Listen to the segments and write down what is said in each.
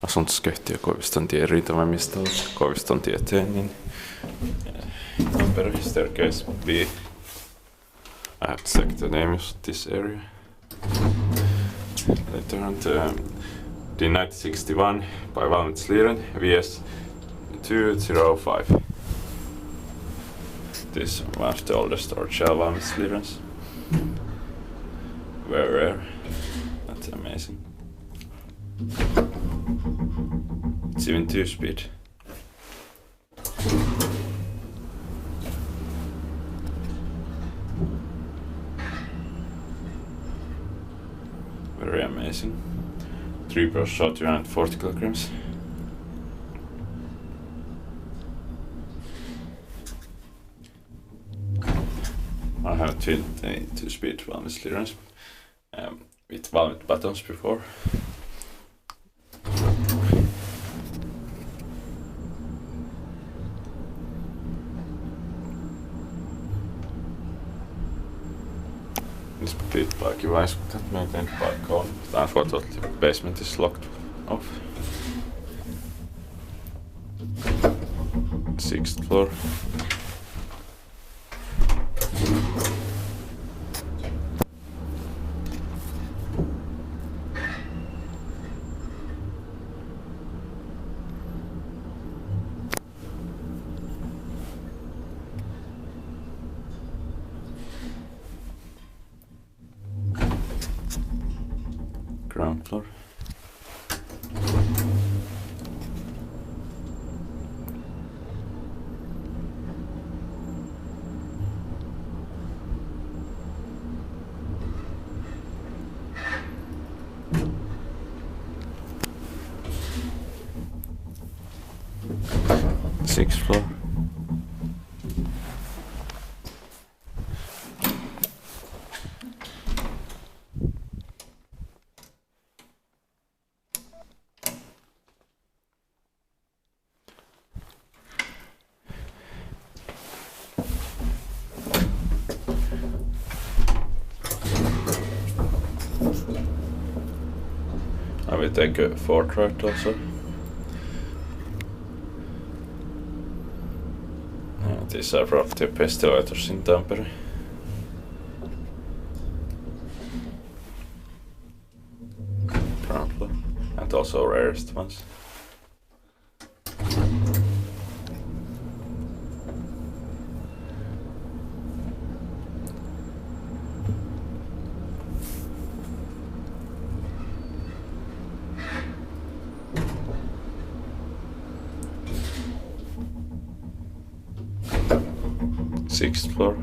Asuntoskeittiö Koivistontien rintamamistolla Koivistontieteen, niin Tampere staircase B. I have to check the name of this area. Later on the 1961 by ValmetSchlieren VS 205. This is one of the oldest original ValmetSchlierens. Very rare. That's amazing. It's even 2-speed. Very amazing. 3-pro shot 240 kilograms. I have twin 2-speed ValmetSchlierens with Valmet buttons before. This bit parkkiväis, kun meidän paikka on. Unfortunately, the basement is locked off. 6th floor. Ground floor. Sixth floor. I will take a fourth right also. These are from the pestilators in Tampere. Ground floor. And also rarest ones. Sixth floor.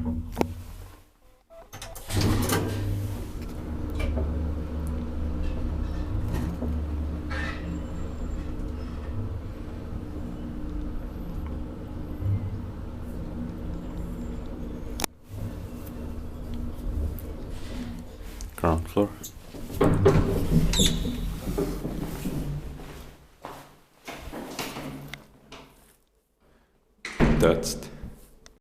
Ground floor.